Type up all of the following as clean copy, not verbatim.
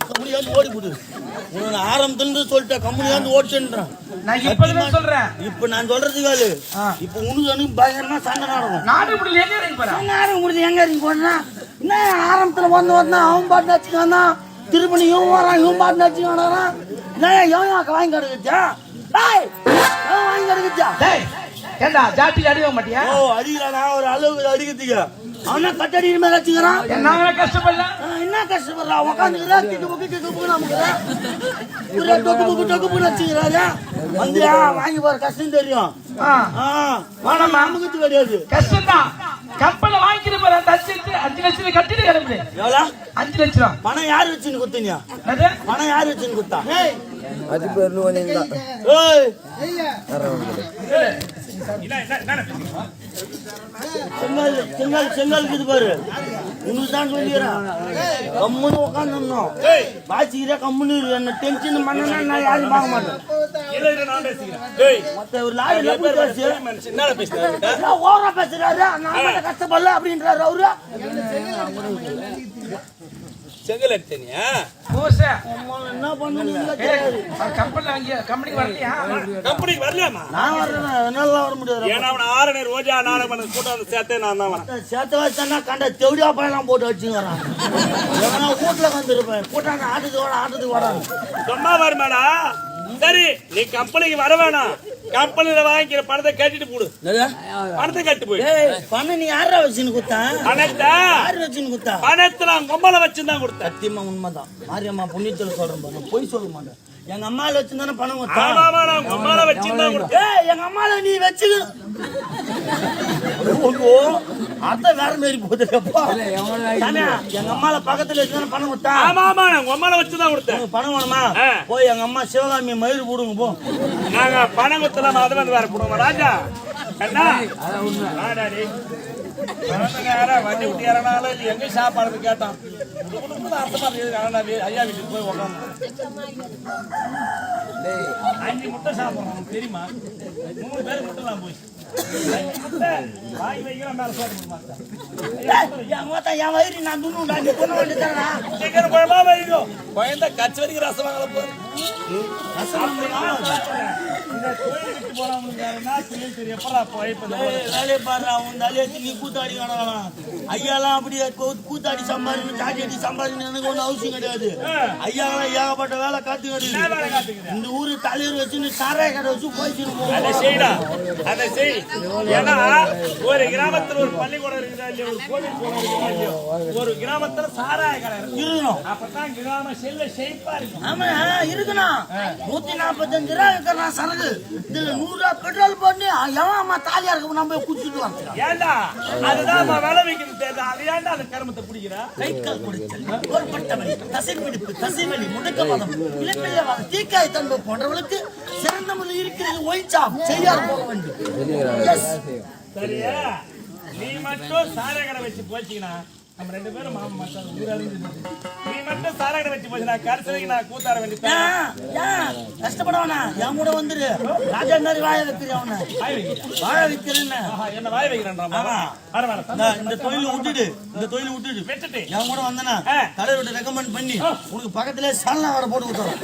கம்பெனியாந்து ஓடி போடு. உனக்கு ஆரம்பத்துல சொல்லிட்டேன் கம்பெனியாந்து ஓடிச்சுன்றான். நான் இப்பதான் சொல்றேன். இப்ப நான் சொல்றது வேலை. இப்ப உனக்கு எனக்கு பயங்கரமா சண்டை நடக்கும். நாடு முடியல எங்க இறங்கி போறேன். நாடு முடியல எங்க இறங்கி போனா என்ன ஆரம்பத்துல வந்தா அவன் பாட்டு வச்சுக்கானா திருப்பணி இவன் வரான் இவன் பாட்டு வச்சுக்கானா என்ன எவன் வாங்கி கிடக்குச்சா வாங்கி கிடக்குச்சா ஏண்டா ஜாட்டி அடிக்க மாட்டியா? ஓ அடிக்கிறானா ஒரு அளவுக்கு அடிக்கிறதுக்கு அவனா கட்டடி மேல வச்சுக்கிறான். என்ன கஷ்டப்படல என்ன கஷ்டப்படுறான் உட்காந்துக்கிறா கிட்டு புக்கு நமக்குறான் வச்சுக்கிறாரு வந்து வாங்கி போற கஷ்டம் தெரியும். நமக்கு கிடையாது கஷ்டம் தான். கப்பல வாங்கிக்கிற போற 5 லட்சம் கட்டிட்டு கிளம்பு. எவ்வளோ? 5 லட்சம். பணம் யாரு வச்சுன்னு குத்தீங்க? பணம் யாரு வச்சுன்னு குத்தா? செங்கல் இது பாரு உங்களுக்கு தான் சொல்லிடுறேன். கம்முன்னு உட்காந்துருந்தோம் பாய்ச்சிக்கிற கம்முன்னு என்ன டென்ஷன் பண்ணனா நான் யாரும் பார்க்க மாட்டேன். ஒரு லாரியில ஓவரா பேசுறாரு நான் கஷ்டப்படல அப்படின்றாரு அவரு. செங்கல் அடிச்சனியா என்ன பண்ணுங்க கம்பெனிக்கு வரலையா? கம்பெனிக்கு வரலாமா? நான் வரேன் என்னால வர முடியாது. ஏன்னா அவன் 6 ரோஜா 4 பண்ண கூட்டம் வந்து சேர்த்தே நான் தான் வரேன். சேர்த்து வச்சா கண்ட தெவடியா பழம் போட்டு வச்சுக்கிறான். வீட்டுல வந்துருப்பேன் கூட்டாங்க ஆட்டத்துக்கு வராங்க சொன்னா வருமாடா. சரி நீ கம்பெனிக்கு வர வேணாம். கம்பெனியில வாங்கிக்கிற பணத்தை கட்டிட்டு போடு. பணத்தை கட்டு போய் பணம் நீ யாரா வச்சுன்னு குத்தா? பணத்தை யாரு வச்சுன்னு குத்தா? பணத்தை நான் கொம்பல வச்சுதான் கொடுத்தேன். சத்தியமா உண்மைதான். மாரியம்மா புண்ணியத்துல சொல்றேன் பொய் சொல்ல மாட்டேன். எங்க அம்மால வச்சுதானே பணம் கொடுத்தா? நான் கொம்பல வச்சுதான் கொடுத்தேன். எங்க அம்மால நீ வச்சு அர்த்த வேற மாரி போதுப்பா. எங்க அம்மால பக்கத்துல வச்சுதானே பணம் கொடுத்தா? ஆமா நான் கொம்பல வச்சுதான் கொடுத்தேன். பணம் வேணுமா? போய் எங்க அம்மா சிவகாமி மயிறு போடுங்க போ. நாங்க பணம் கொடுத்தலாம் அது வந்து வேற போடுவோம் ராஜா. என்ன வண்டி விட்டு இறனாலும் இல்லை எங்க சாப்பாடு கேட்டான். ஐயா வீட்டுக்கு போய் உட்காந்து 5 முட்டை சாப்பிடணும் தெரியுமா? 3 பேர் முட்டைலாம் போய் வாங்கி வைக்கிறேன் மேல சாப்பிட மாட்டேன். என் வயிறு நான் சிக்கன் குழம்பா வைக்கும் குழந்தை கச்சி வரைக்கும் ரசம் வாங்கல போய் கூத்தாடி ஐயாலாம் அப்படியே கூத்தாடி சம்பாதிக்கணும் சாட்டி சம்பாதிக்கணும் எனக்கு ஒன்றும் அவசியம் கிடையாது. ஐயாலாம் ஏகப்பட்ட வேலை காத்து கிடையாது. இந்த ஊரு தலைவர் வச்சு சாராய கடை வச்சு போயிட்டு அதை செய்யடா அதை செய். ஏன்னா ஒரு கிராமத்துல ஒரு பள்ளிக்கூடம் இருக்குதா இல்லையா ஒரு கோவில் போனா இல்லையோ ஒரு கிராமத்துல சாராய கடை இருக்கணும். அப்பதான் கிராம செல்வ செழிப்பா இருக்கும். ஆமா இருக்கணும். 145 ரூபா இருக்கிறான் சரக்கு 100 ரூபா பெட்ரோல் போட்டு எவன் அம்மா தாலியா இருக்க நம்ம குடிச்சிட்டு வாங்க. ஏண்டா அதுதான் விலை வைக்கிறது தேவை. அது ஏன்டா அந்த கருமத்தை பிடிக்கிறா? கை கால் குடிச்சல் தோள்பட்டவலி தசைப்பிடிப்பு தசைவலி முடக்கவாதம் இளம்பிள்ளைவாதம் தீக்காய் தன்பு போன்றவர்களுக்கு சிறந்த முறையில் இருக்கிறது ஒயிச்சா செய்யார் போக வேண்டும். சரியா? நீ மட்டும் சாராய கடை வச்சு போச்சுனா நம்ம 2 பேரும் மாமா மச்சான் ஊராளுங்க. நீ மட்டும் சாராய கடை வச்சு போச்சுனா கடைசிக்கு நான் கூத்தாட வேண்டியதான். கஷ்டப்படவனா என் கூட வந்துரு. ராஜா மாதிரி வாழ வைக்கிறேன் அவனை வாழ வைக்கிறேன்னு என்ன வாழ வைக்கிறான்டா. இந்த தொழில விட்டுட்டு வெட்டுட்டு என் கூட வந்தனா தலைவர்கிட்ட ரெக்கமெண்ட் பண்ணி உனக்கு பக்கத்துல சால்னா கடை போட்டு கொடுத்துறேன்.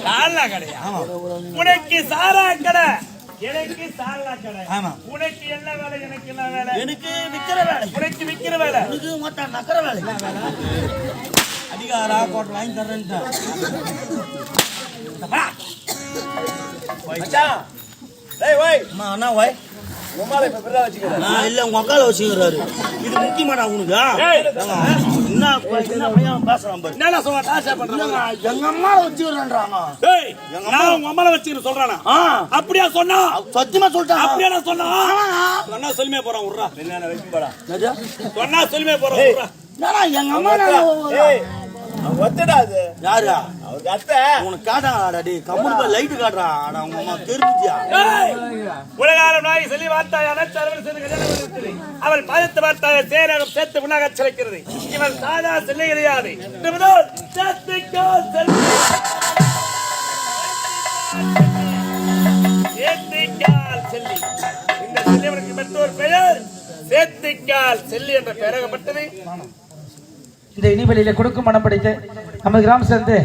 சால்னா கடையா? ஆமா. உனக்கு சாராய கடை எனக்கு சால்னா கடை. ஆமா. உனக்கு என்ன வேலை எனக்கு என்ன வேலை? எனக்கு விக்கிற வேலை. உனக்கு விக்கிற வேலை. உனக்கு மொத்தம் நக்கற வேலை. அதிகாரா கோட்டை வாங்கி தரேன்ட்டா. அண்ணா வாய் இல்ல உங்க அக்கால வச்சுக்கிறாரு. இது முக்கியமாடா உனக்கு என்ன பையன் பேசுறான் பாரு. என்ன சொல்றான்? எங்க அம்மா வச்சுக்கிறான்றாங்க. நான் உங்க அம்மாவை வச்சுக்கிறேன் சொல்றானா? அப்படியா சொன்னா? சத்தியமா சொல்லிட்டான். அப்படியா சொன்னா? சொன்னா சொல்லுமே போறான் விட்றா. என்ன வைக்க போறா? சொன்னா சொல்லுமே போறான் விட்றா. எங்க அம்மா ஒத்தடா அது யாரா? அவருக்கு அத்தை உனக்கு காட்டாடா கம்முனு லைட் காட்டுறா. உங்க அம்மா தெரிஞ்சியா? உலகாரம் நாய் சொல்லி வார்த்தாய் அனைத்து அவள் பாதத்து வார்த்தாய சேரகம் சேர்த்து உணாக சிலைக்கிறது. இவள் சாதா செல்லை கிடையாது. செல்லி இந்த செல்லியவனுக்கு பெற்றோர் பெயர் சேத்திக்கால் செல்லி என்ற பெயரகப்பட்டது. இந்த இனிவெளியில கொடுக்கும் மனம் படைத்த நம்ம கிராமம் சேர்ந்து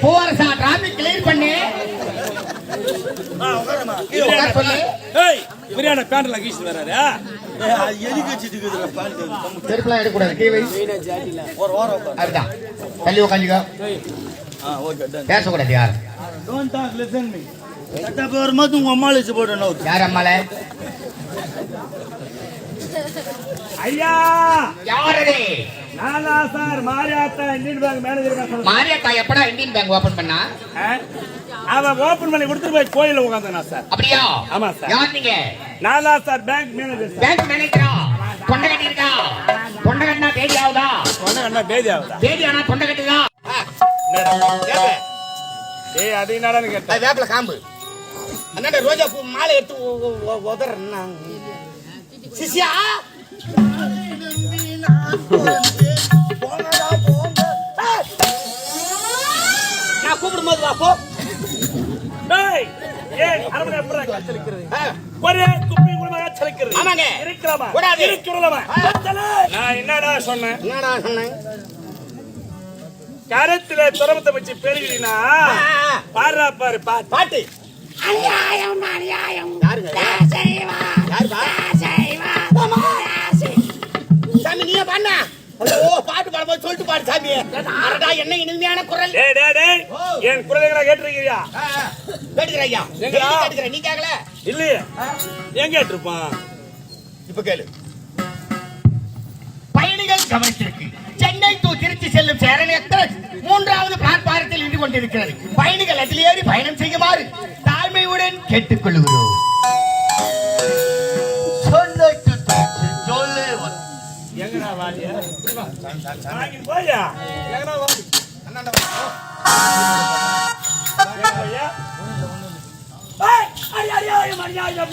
பூவரசா டிராபிக் கிளியர் பண்ணு. பிரியாணி பேண்ட்ல கீச்சு வராரு செருப்புலாம் எடுக்கக்கூடாது. கீழே அதுதான் தள்ளி உட்காந்துக்கோ. பேசக்கூடாது யார். உங்க அம்மாளு போட்டோம். யார் அம்மால? ஐயா யாரது? நானா sir Mariyatha Indian bank manager. Mariyatha எப்படா இந்தியன் பேங்க் ஓபன் பண்ணா? அவன் ஓபன் பண்ணி கொடுத்துட்டு போய் கோயில உட்காந்தனா சார். அப்படியா? ஆமா சார். யார் நீங்க? நானா சார் பேங்க் மேனேஜர். பேங்க் மேனேஜரா? தொண்டை கட்டி இருக்கா? தொண்டை கட்டினா பேதி ஆகுதா? தொண்டை கட்டினா பேதி ஆகுதா? பேதி ஆனா தொண்டை கட்டுதா? ஏய் அது என்னடான்னு கேட்டா வேப்பில காம்பு. அண்ணா ரோஜா பூ மாலை எடுத்து உதறனா சிசியா நான் கூப்பிடும் போது வா போ. ஒரே குப்பி குடும்பமா சலிக்கிறது. ஆமாங்க. இருக்கலாமா? கூடாது. இருக்கலாமா? நான் என்னடா சொன்னேன்? என்னடா சொன்னேன்? கரத்திலே துரமத்தை வச்சு பெருகிறீனா பாடுறா பாரு பாட்டு. அநியாயம் அநியாயம். யாருங்க? யாருப்பா? சாமி நீயே பாடுனா? ஓ பாட்டு பாடும்போது சொல்லிட்டு பாடு சாமி. அரடா என்ன இனிமையான குரல். டேய் டேய் டேய் என் குரலைங்களா கேட்டிருக்கியா? கேட்டுக்கிற ஐயா. எங்கடா? கேட்டுக்கிற நீ கேட்கல? இல்லையே. எங்க கேட்டிருப்பான்? இப்ப கேளு. பயணிகள் கவனத்திற்கு சென்னை டு திருச்சி செல்லும் சேரன் எக்ஸ்பிரஸ் 3வது பிளாட்பாரத்தில் நின்று கொண்டிருக்கிறது. பயணிகள் அதில் ஏறி பயணம் செய்யுமாறு தாழ்மையுடன் கேட்டுக்கொள்கிறோம். எங்கடா வாடியா? வாங்கி போயா? எங்கடா வாடி? அண்ணாண்ட வா. எங்க போயா? ஏய் அடி அடி அடி மரியா ஐயா.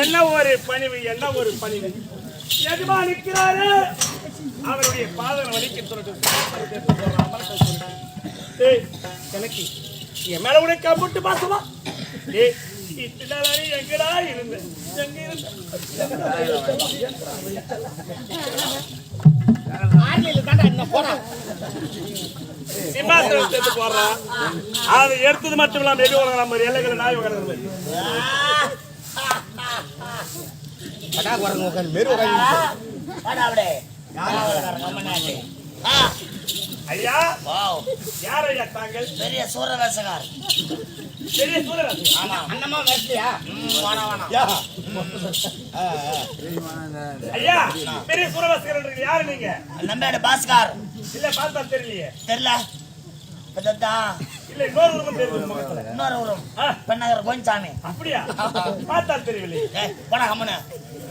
என்ன ஒரு பணிவு, என்ன ஒரு பணிவு. எதுமா நிற்கிறாரு அவருடைய பாதனை வலிக்க எனக்கு என் மேல உனக்கு கம்புட்டு பாசமா எங்கடா இருந்த எங்க இருந்த ஆர்மியில தாண்டா என்ன போடா. சிம்மாசனத்தை எடுத்து போடுறான். அதை எடுத்தது மட்டும் இல்லாம எது வளர்க்கலாம் மாதிரி எல்லைகளை நாய் வளர்க்கிற மாதிரி. படா குரங்கு உட்காந்து மெரு உட்காந்து வாடா அப்படியே கம்மனாடி. ஐயா வாவ், யார் ஐயா தாங்கள்? பெரிய சூரவேசகார். பெரிய சூரராசி. ஆமா. அண்ணமா வரலையா? வாணா யா. ஐயா பெரிய சூரராசிகர் யாரு நீங்க? நம்பேடு பாஸ்கர். இல்ல பார்த்தா தெரியலையே. தெரியல. அதான் இல்ல இன்னொரு உருவம் தெரியுது முகத்துல. இன்னொரு ஊரும் பெண்ணகர் கோயின்சாமி. அப்படியா? பார்த்தா தெரியவில்லை. போடா கம்மனு.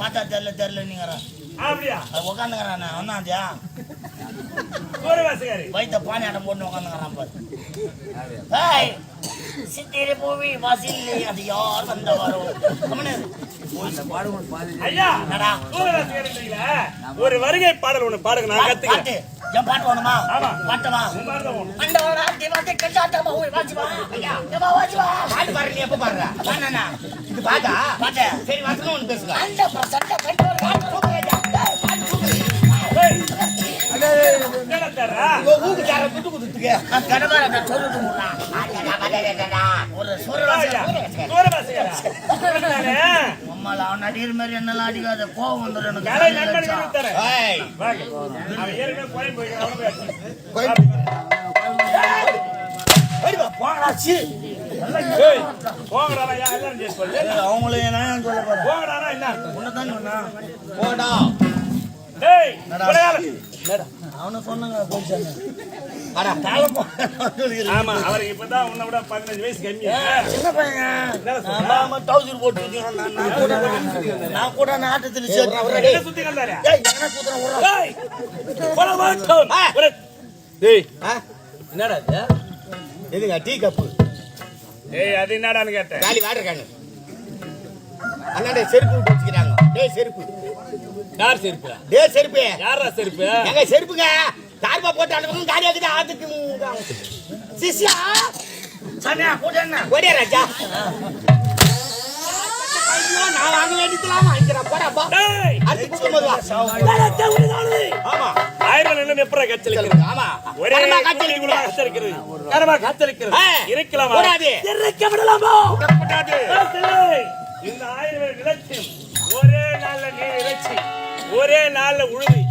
பார்த்தா தெரியல நீங்க. அப்படியா? உட்காந்துக்கிறான் ஒன்னாந்தியா சூரராசிகாரி வயிற்ற பானை ஆட்டம் போட்டு உட்காந்துக்கிறான் பாரு. சித்திரை பூவி வாசில் அது யார் வந்தவரோ கம்மனு. ஐயா என்னடா சூரராசிகாரிங்களா? ஒரு வருகை பாடல் ஒண்ணு பாடுங்க, நான் கத்துக்கிறேன். பாட்டு என் பாட்டு வேணுமா? ஆமா. பாட்டுமா? உன் பாட்டு தான் வேணும். அண்டவரா திவாதே கட்டாட்டமா ஓய் வாஜிவா. ஐயா ஏமா வாஜிவா. பாட்டு பாரு, நீ எப்ப பாடுற? வாணா இது பாட்டா? பாட்டு. சரி வசனம் ஒன்று பேசுங்க. அந்த பிரசன்ட கண்டவர் பாட்டு சூப்பரா. பாட்டு சூப்பரா. ஏய், என்னடா தேடுறா? ஊக்கு தேர குத்து குத்துத்துக்கு. கடவர நான் சொல்லிட்டு முன்னா. ஒரு ஐயா, சூரராசி. சூரராசிகாரா? என்னடானே? அம்மால அவன் அடிக்கிற மாதிரி என்னெல்லாம் அடிக்காத கோவம் வந்துடும் கலை நண்பனுக்கு எனக்கு. தரேன். ஏய், வாங்க. அவன் ஏற்கனவே கோயில் போயிருக்கான், அவனை போய் அடிச்சு. போங்கடா சி. ஏய், போங்கடாடா, ஐயா, எல்லாரும் சேர்த்து சொல்லு. அவங்களும் என்ன சொல்ல போற? போங்கடாடா, என்ன அர்த்தம்? உன்னதான் சொன்னா. போடா. ஏய், கொலையாளி. அவனு சொன்னாங்க போயிச்சாங்க. அடா, காலம் ஆமா, அவருக்கு இப்பதான் உன்னை விட 15 வயசு கம்மி. சின்ன பையன். நாம டவுசர் போட்டு நான் கூட நாட்டத்தில் சேர்த்து. என்ன சுத்தி கண்டாரு? ஏய் என்ன கூத்துறேன் விடுறா. ஏய், போட மாட்டோம். டேய், என்னடா இது? எதுங்க டீ கப்பு? ஏய், அது என்னடான்னு கேட்டேன். காலி வாட்டர் கேனு. அண்ணா செருப்பு விட்டு வச்சுக்கிறாங்க. டேய் செருப்பு. யார் செருப்பு? டேய் செருப்பு. யாரா செருப்பு? எங்க செருப்புங்க? தார்பா போட்டு அனுப்புங்க, காலியா இருக்குது ஆத்துக்கு. சிஷ்யா சாமியா கூட என்ன? ஓடியா ராஜா. ஐயோ, நான் வாங்க வேண்டியதுலாம் வாங்கிக்கிறேன். போடா பா. டேய், அடுத்து குடும்பம் வா. ஆமா. ஆயிரம் நிலம் எப்பறம் கச்சலிக்கிறது? ஆமா. ஒரே கரமா காய்ச்சல் காய்ச்சல் கூட கச்சலிக்கிறது. கரமா காய்ச்சலிக்கிறது. இருக்கலாமா? கூடாது. இருக்க விடலாமா? கூடாது. ஏய், இந்த 1000 நிலத்தில் ஒரே நாள்ல நீர் இறைச்சி, ஒரே நாள்ல உழுதி,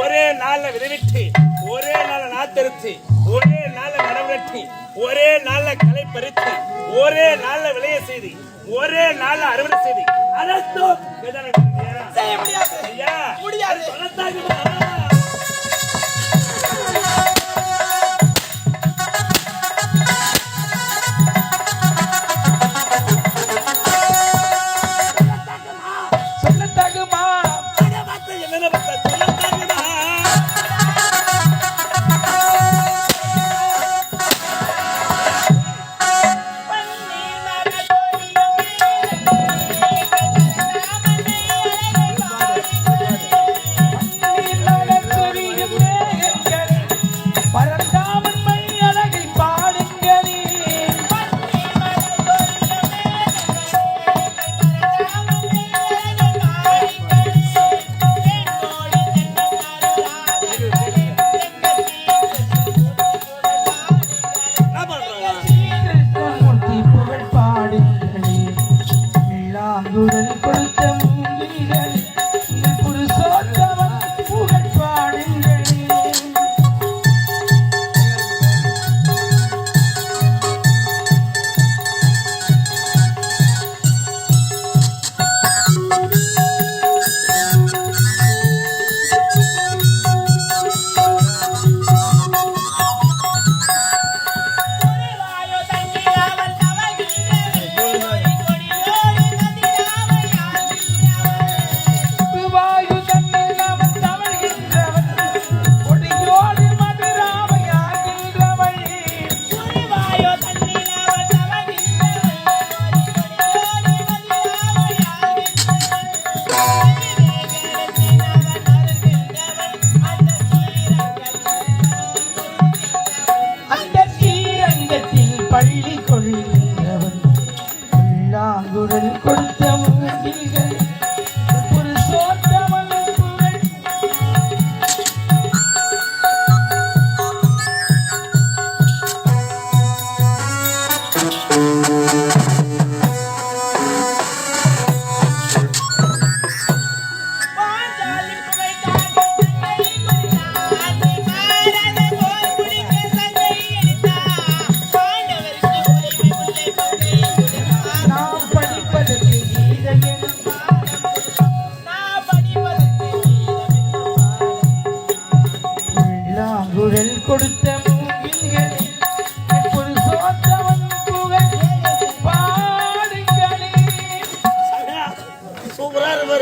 ஒரே நாள்ல விதைவிட்டு, ஒரே நாள்ல நாத்தெடுத்து, ஒரே நாள்ல நடவடிக்கை, ஒரே நாள்ல களை பறித்து, ஒரே நாள்ல விளைய செய்து, ஒரே நாள்ல அறுவடை செய்து, அனைத்தும் செய்ய முடியாது. ஐயா, முடியாது. சொல்லத்தாகுமா? சொல்லத்தகுமா? என்ன பார்த்தா சொல்லத்தாகுமா? பரந்தாமன் மை அழகை பாடுங்களே. என்ன பண்றாங்க? கிருஷ்ணமூர்த்தி புகழ் பாடுங்களே. வில்லாங்குழல் கொடுத்த மூங்கில்களே, உங்கள் புருஷோத்தமன் புகழ் பாடுங்களே. வாயு தன்னில் அவன் தவழ்கின்றவன், கொடியோடு மதுராமையாகின்றவன். அந்த ஸ்ரீரங்கத்தில் பள்ளி கொள்கின்றவன், புல்லாங்குழல் கொடுத்த மூங்கில்கள் புருஷோத்தமன் புகழ்.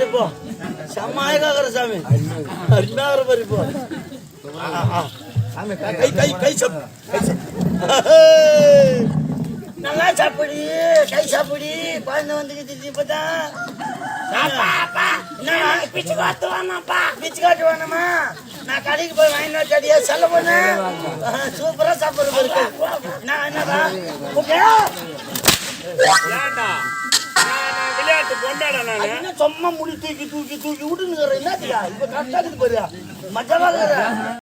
பாரு இப்போ செம்மாயக்காகிற சாமி அருமையாகிற பாரு இப்போ சாமி கை கை கை சாப் நல்லா சாப்பிடு கை சாப்பிடு குழந்தை வந்துக்கிட்டு இப்பதான் பிச்சு காட்டு வேணாம்ப்பா பிச்சு காட்டு வேணாமா நான் கடைக்கு போய் வாங்கினா கடையா செல்ல போனேன் சூப்பரா சாப்பிடுற இருக்கு நான் என்னடா ஏன்டா நான் விளையாட்டு கொண்டாட நானு சும்மா முடி தூக்கி தூக்கி தூக்கி விட்டுன்னு என்னத்தியா இப்ப கரெக்டா இருக்கு பாரு மஜாவா